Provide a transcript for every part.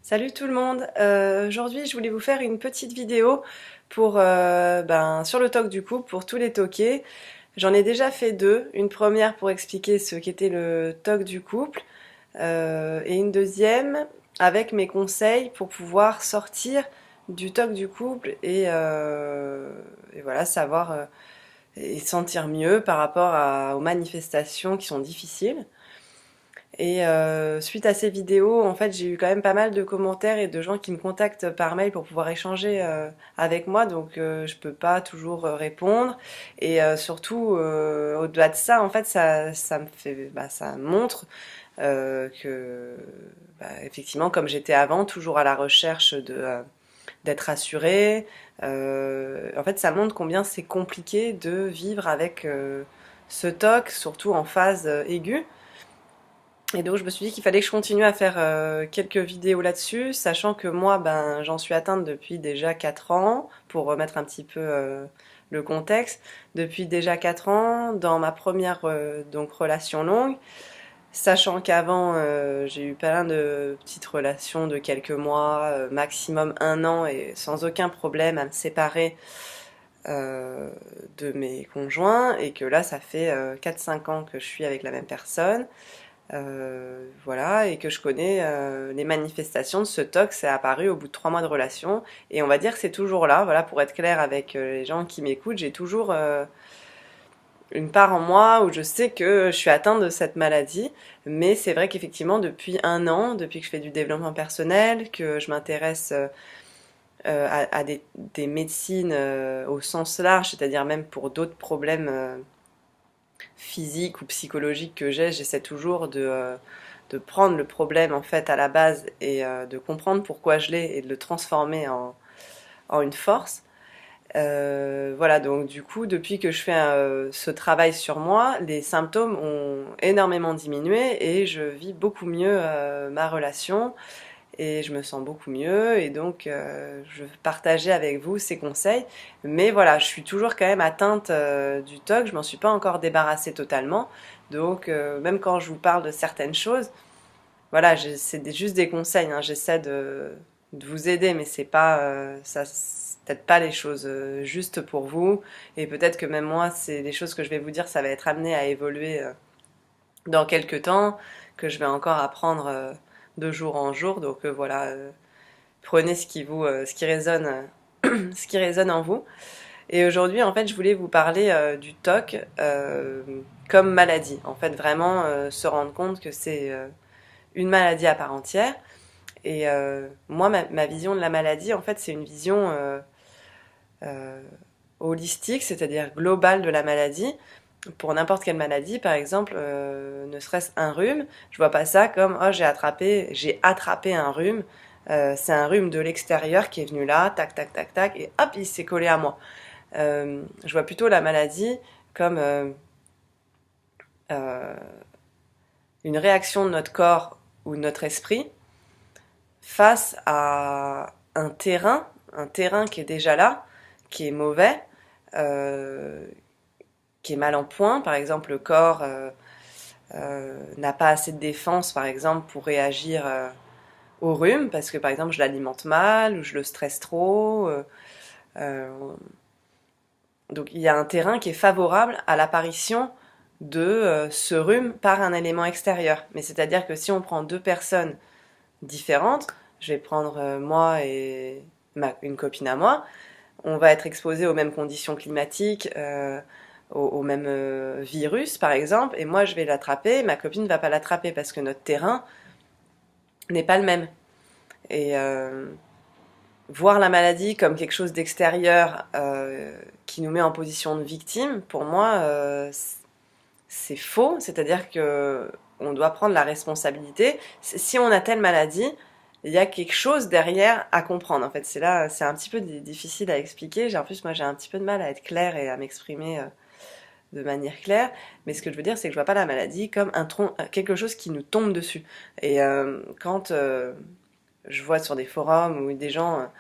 Salut tout le monde. Aujourd'hui, je voulais vous faire une petite vidéo pour sur le TOC du couple, pour tous les toqués. J'en ai déjà fait deux. Une première pour expliquer ce qu'était le TOC du couple, et une deuxième avec mes conseils pour pouvoir sortir du TOC du couple et voilà, savoir et sentir mieux par rapport aux manifestations qui sont difficiles. Et suite à ces vidéos, en fait, j'ai eu quand même pas mal de commentaires et de gens qui me contactent par mail pour pouvoir échanger avec moi, donc je peux pas toujours répondre. Et surtout, au-delà de ça, en fait, ça me fait, ça montre que, effectivement, comme j'étais avant, toujours à la recherche d'être rassurée. En fait, ça montre combien c'est compliqué de vivre avec ce TOC, surtout en phase aiguë. Et donc je me suis dit qu'il fallait que je continue à faire quelques vidéos là-dessus, sachant que moi, j'en suis atteinte depuis déjà 4 ans, pour remettre un petit peu le contexte. Depuis déjà 4 ans, dans ma première donc relation longue, sachant qu'avant j'ai eu plein de petites relations de quelques mois, maximum 1 an, et sans aucun problème à me séparer euh, de mes conjoints, et que là ça fait 4-5 ans que je suis avec la même personne. Voilà, et que je connais les manifestations de ce TOC. C'est apparu au bout de 3 mois de relation, et on va dire que c'est toujours là. Voilà, pour être clair avec les gens qui m'écoutent, j'ai toujours une part en moi où je sais que je suis atteinte de cette maladie. Mais c'est vrai qu'effectivement, depuis 1 an, depuis que je fais du développement personnel, que je m'intéresse à des médecines au sens large, c'est-à-dire même pour d'autres problèmes physiques ou psychologiques que j'essaie toujours de prendre le problème en fait à la base, et de comprendre pourquoi je l'ai et de le transformer en une force. Voilà, donc du coup, depuis que je fais ce travail sur moi, les symptômes ont énormément diminué et je vis beaucoup mieux ma relation, et je me sens beaucoup mieux, et donc je veux partager avec vous ces conseils. Mais voilà, je suis toujours quand même atteinte du TOC, je m'en suis pas encore débarrassée totalement. Donc même quand je vous parle de certaines choses, voilà, c'est juste des conseils, hein. J'essaie de vous aider, mais c'est pas, c'est peut-être pas les choses justes pour vous. Et peut-être que même moi, c'est les choses que je vais vous dire, ça va être amené à évoluer dans quelques temps, que je vais encore apprendre de jour en jour. Donc voilà, prenez ce qui résonne, ce qui résonne en vous. Et aujourd'hui, en fait, je voulais vous parler du TOC comme maladie. En fait, vraiment se rendre compte que c'est une maladie à part entière. Et moi, ma vision de la maladie, en fait, c'est une vision euh, holistique, c'est-à-dire globale de la maladie. Pour n'importe quelle maladie, par exemple, ne serait-ce un rhume, je vois pas ça comme oh j'ai attrapé un rhume. C'est un rhume de l'extérieur qui est venu là, tac tac tac tac, et hop, il s'est collé à moi. Je vois plutôt la maladie comme euh, une réaction de notre corps ou de notre esprit face à un terrain qui est déjà là, qui est mauvais, euh, qui est mal en point. Par exemple, le corps n'a pas assez de défense, par exemple, pour réagir au rhume, parce que par exemple, je l'alimente mal ou je le stresse trop. Euh, donc il y a un terrain qui est favorable à l'apparition de ce rhume par un élément extérieur. Mais c'est-à-dire que si on prend deux personnes différentes, je vais prendre moi et une copine à moi, on va être exposé aux mêmes conditions climatiques, au même virus par exemple, et moi je vais l'attraper, ma copine ne va pas l'attraper parce que notre terrain n'est pas le même. Et voir la maladie comme quelque chose d'extérieur qui nous met en position de victime, pour moi, c'est faux. C'est-à-dire que on doit prendre la responsabilité. Si on a telle maladie, il y a quelque chose derrière à comprendre. En fait, c'est là, c'est un petit peu difficile à expliquer. En plus, moi, j'ai un petit peu de mal à être claire et à m'exprimer de manière claire. Mais ce que je veux dire, c'est que je vois pas la maladie comme quelque chose qui nous tombe dessus. Et quand je vois sur des forums où des gens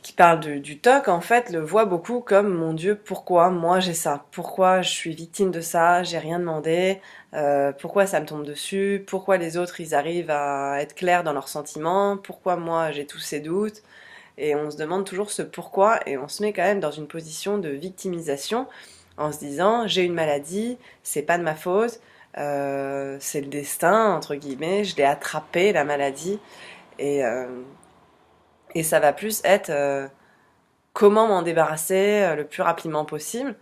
qui parle du TOC, en fait, le voit beaucoup comme mon Dieu, pourquoi moi j'ai ça? Pourquoi je suis victime de ça? J'ai rien demandé. Pourquoi ça me tombe dessus? Pourquoi les autres ils arrivent à être clairs dans leurs sentiments? Pourquoi moi j'ai tous ces doutes? Et on se demande toujours ce pourquoi et on se met quand même dans une position de victimisation en se disant j'ai une maladie, c'est pas de ma faute, c'est le destin, entre guillemets, je l'ai attrapé la maladie. Et, euh, et ça va plus être comment m'en débarrasser le plus rapidement possible.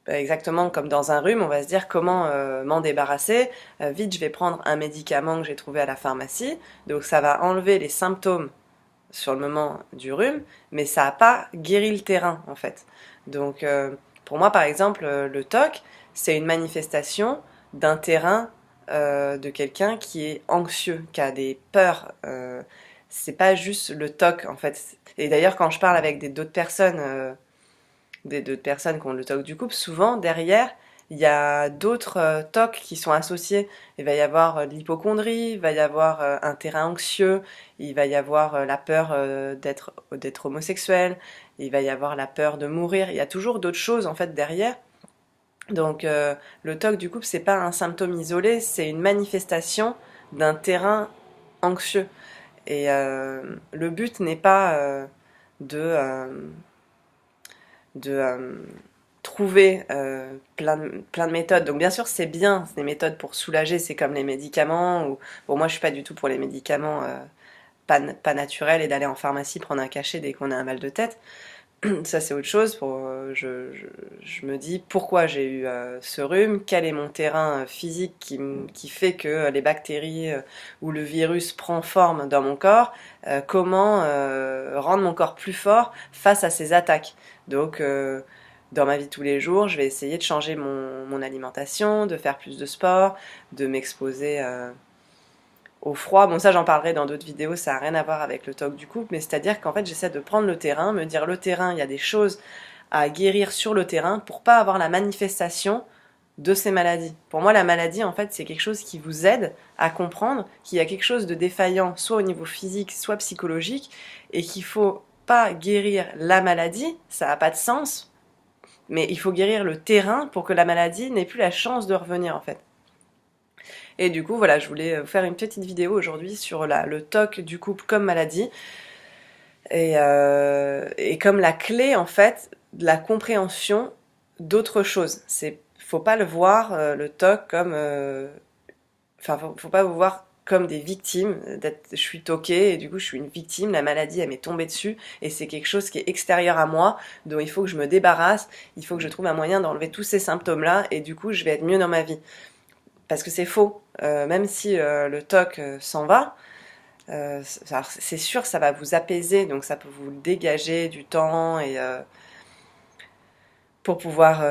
Exactement comme dans un rhume, on va se dire comment m'en débarrasser. Vite, je vais prendre un médicament que j'ai trouvé à la pharmacie. Donc ça va enlever les symptômes sur le moment du rhume, mais ça n'a pas guéri le terrain en fait. Donc pour moi par exemple, le TOC, c'est une manifestation d'un terrain de quelqu'un qui est anxieux, qui a des peurs. C'est pas juste le TOC en fait. Et d'ailleurs quand je parle avec d'autres personnes, d'autres personnes qui ont le TOC du couple, souvent derrière il y a d'autres TOC qui sont associés. Il va y avoir de l'hypocondrie, il va y avoir un terrain anxieux, il va y avoir la peur d'être homosexuel, il va y avoir la peur de mourir. Il y a toujours d'autres choses en fait derrière. Donc le TOC du couple, c'est pas un symptôme isolé, c'est une manifestation d'un terrain anxieux. Et le but n'est pas de, de trouver plein de méthodes. Donc bien sûr c'est bien, c'est des méthodes pour soulager, c'est comme les médicaments. Ou... Bon moi je suis pas du tout pour les médicaments pas naturels et d'aller en pharmacie prendre un cachet dès qu'on a un mal de tête. Ça c'est autre chose. Je me dis pourquoi j'ai eu ce rhume, quel est mon terrain physique qui fait que les bactéries ou le virus prend forme dans mon corps, comment rendre mon corps plus fort face à ces attaques. Donc dans ma vie de tous les jours, je vais essayer de changer mon alimentation, de faire plus de sport, de m'exposer au froid. Bon, ça, j'en parlerai dans d'autres vidéos, ça n'a rien à voir avec le TOC du couple, mais c'est-à-dire qu'en fait, j'essaie de prendre le terrain, me dire le terrain, il y a des choses à guérir sur le terrain pour pas avoir la manifestation de ces maladies. Pour moi, la maladie, en fait, c'est quelque chose qui vous aide à comprendre qu'il y a quelque chose de défaillant, soit au niveau physique, soit psychologique, et qu'il faut pas guérir la maladie, ça n'a pas de sens, mais il faut guérir le terrain pour que la maladie n'ait plus la chance de revenir en fait. Et du coup voilà, je voulais vous faire une petite vidéo aujourd'hui sur le TOC du couple comme maladie et comme la clé en fait de la compréhension d'autres choses. Faut pas le voir le TOC comme faut pas vous voir comme des victimes, je suis toquée et du coup je suis une victime, la maladie elle m'est tombée dessus et c'est quelque chose qui est extérieur à moi, dont il faut que je me débarrasse, il faut que je trouve un moyen d'enlever tous ces symptômes-là et du coup je vais être mieux dans ma vie. Parce que c'est faux, même si le TOC s'en va, c'est sûr ça va vous apaiser, donc ça peut vous dégager du temps et pour pouvoir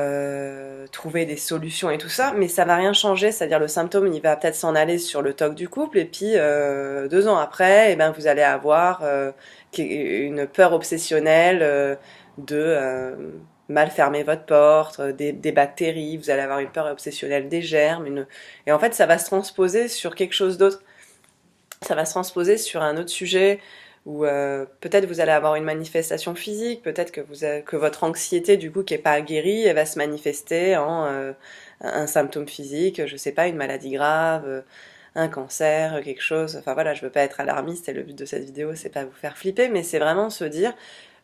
trouver des solutions et tout ça, mais ça va rien changer, c'est-à-dire le symptôme il va peut-être s'en aller sur le TOC du couple et puis 2 ans après, eh ben, vous allez avoir une peur obsessionnelle mal fermer votre porte, des bactéries, vous allez avoir une peur obsessionnelle des germes, et en fait ça va se transposer sur quelque chose d'autre, ça va se transposer sur un autre sujet, ou peut-être vous allez avoir une manifestation physique, peut-être que votre anxiété du coup qui est pas guérie, elle va se manifester en un symptôme physique, je sais pas, une maladie grave, un cancer, quelque chose. Enfin voilà, je veux pas être alarmiste et le but de cette vidéo c'est pas vous faire flipper, mais c'est vraiment se dire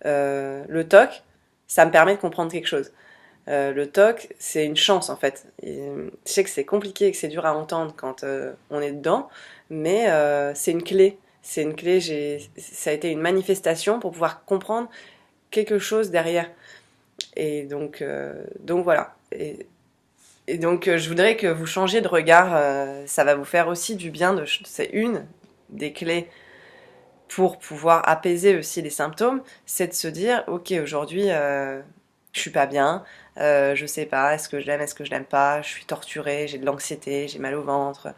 le TOC, ça me permet de comprendre quelque chose. Le TOC, c'est une chance en fait. Et, je sais que c'est compliqué et que c'est dur à entendre quand on est dedans, mais c'est une clé. C'est une clé, ça a été une manifestation pour pouvoir comprendre quelque chose derrière. Et donc voilà. Et donc je voudrais que vous changiez de regard. Ça va vous faire aussi du bien. C'est une des clés pour pouvoir apaiser aussi les symptômes, c'est de se dire, ok, aujourd'hui, je suis pas bien, je sais pas, est-ce que je l'aime, est-ce que je l'aime pas, je suis torturée, j'ai de l'anxiété, j'ai mal au ventre,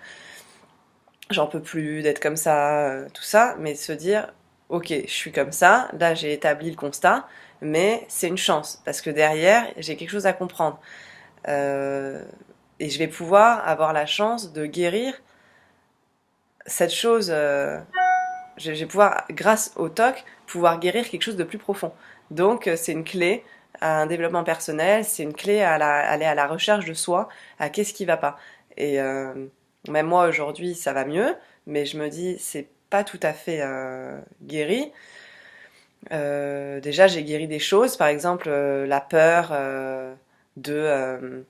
j'en peux plus d'être comme ça, tout ça, mais de se dire, ok, je suis comme ça, là j'ai établi le constat, mais c'est une chance, parce que derrière, j'ai quelque chose à comprendre. Et je vais pouvoir avoir la chance de guérir cette chose je vais pouvoir, grâce au TOC, pouvoir guérir quelque chose de plus profond. Donc c'est une clé à un développement personnel, c'est une clé à aller à la recherche de soi, à qu'est-ce qui va pas. Et même moi aujourd'hui ça va mieux, mais je me dis c'est pas tout à fait guéri. Déjà j'ai guéri des choses, par exemple la peur de euh,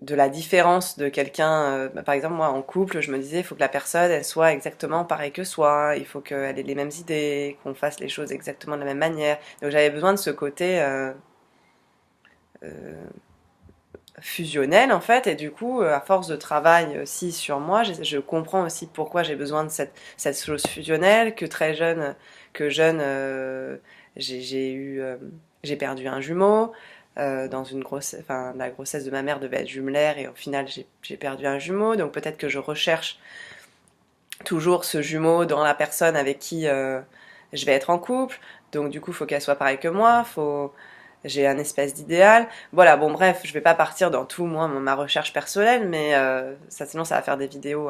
de la différence de quelqu'un. Par exemple, moi, en couple, je me disais, il faut que la personne, elle soit exactement pareille que soi, il faut qu'elle ait les mêmes idées, qu'on fasse les choses exactement de la même manière. Donc j'avais besoin de ce côté euh, fusionnel, en fait, et du coup, à force de travail aussi sur moi, je comprends aussi pourquoi j'ai besoin de cette chose fusionnelle, que jeune, j'ai eu, j'ai perdu un jumeau, dans une grossesse, enfin la grossesse de ma mère devait être jumelaire et au final j'ai perdu un jumeau, donc peut-être que je recherche toujours ce jumeau dans la personne avec qui je vais être en couple, donc du coup il faut qu'elle soit pareille que moi, j'ai un espèce d'idéal. Voilà, bon bref, je vais pas partir dans tout moi ma recherche personnelle, mais ça sinon ça va faire des vidéos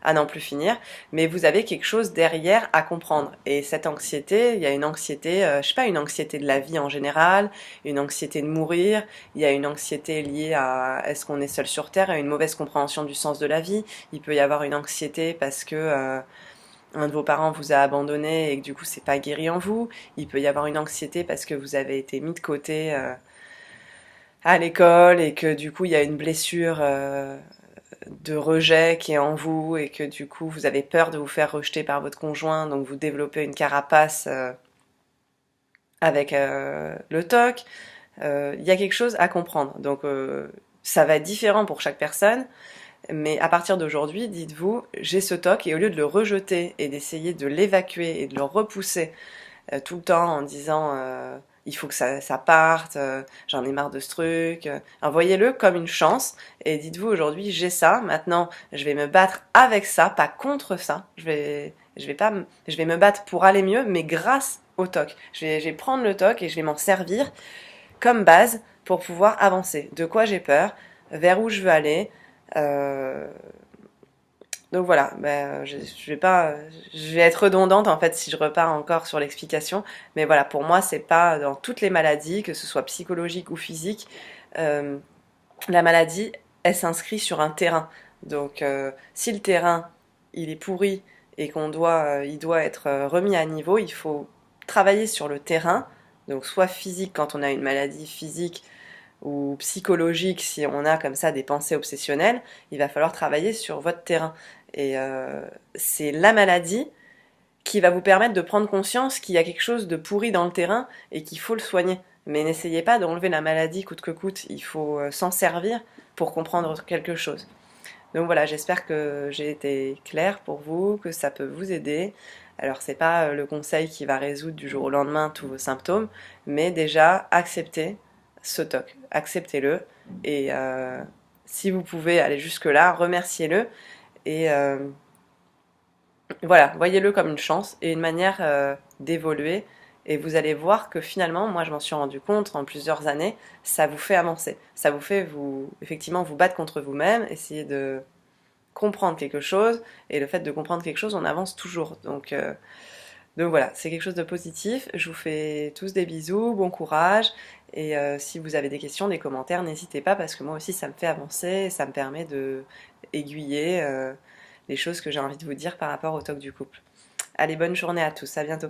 à n'en plus finir. Mais vous avez quelque chose derrière à comprendre. Et cette anxiété, il y a une anxiété, je sais pas, une anxiété de la vie en général, une anxiété de mourir. Il y a une anxiété liée à est-ce qu'on est seul sur Terre, à une mauvaise compréhension du sens de la vie. Il peut y avoir une anxiété parce que un de vos parents vous a abandonné et que du coup c'est pas guéri en vous. Il peut y avoir une anxiété parce que vous avez été mis de côté à l'école et que du coup il y a une blessure de rejet qui est en vous et que du coup vous avez peur de vous faire rejeter par votre conjoint, donc vous développez une carapace avec le TOC. Il y a quelque chose à comprendre. Donc ça va être différent pour chaque personne. Mais à partir d'aujourd'hui, dites-vous, j'ai ce TOC et au lieu de le rejeter et d'essayer de l'évacuer et de le repousser tout le temps en disant il faut que ça parte, j'en ai marre de ce truc, voyez-le comme une chance et dites-vous aujourd'hui j'ai ça, maintenant je vais me battre avec ça, pas contre ça, je vais me battre pour aller mieux, mais grâce au TOC. Je vais prendre le TOC et je vais m'en servir comme base pour pouvoir avancer. De quoi j'ai peur, vers où je veux aller. Euh, donc voilà, ben, je vais pas, je vais être redondante en fait si je repars encore sur l'explication, mais voilà, pour moi c'est pas dans toutes les maladies, que ce soit psychologique ou physique, euh, la maladie elle s'inscrit sur un terrain. Donc si le terrain il est pourri et il doit être remis à niveau, il faut travailler sur le terrain, donc soit physique quand on a une maladie physique ou psychologique, si on a comme ça des pensées obsessionnelles, il va falloir travailler sur votre terrain. Et c'est la maladie qui va vous permettre de prendre conscience qu'il y a quelque chose de pourri dans le terrain et qu'il faut le soigner. Mais n'essayez pas d'enlever la maladie coûte que coûte, il faut s'en servir pour comprendre quelque chose. Donc voilà, j'espère que j'ai été claire pour vous, que ça peut vous aider. Alors c'est pas le conseil qui va résoudre du jour au lendemain tous vos symptômes, mais déjà acceptez ce TOC, acceptez-le et si vous pouvez aller jusque-là, remerciez-le et voilà, voyez-le comme une chance et une manière d'évoluer. Et vous allez voir que finalement, moi je m'en suis rendu compte en plusieurs années, ça vous fait avancer. Ça vous fait effectivement vous battre contre vous-même, essayer de comprendre quelque chose. Et le fait de comprendre quelque chose, on avance toujours. Donc voilà, c'est quelque chose de positif. Je vous fais tous des bisous, bon courage. Et si vous avez des questions, des commentaires, n'hésitez pas parce que moi aussi ça me fait avancer, et ça me permet de aiguiller les choses que j'ai envie de vous dire par rapport au talk du couple. Allez, bonne journée à tous, à bientôt.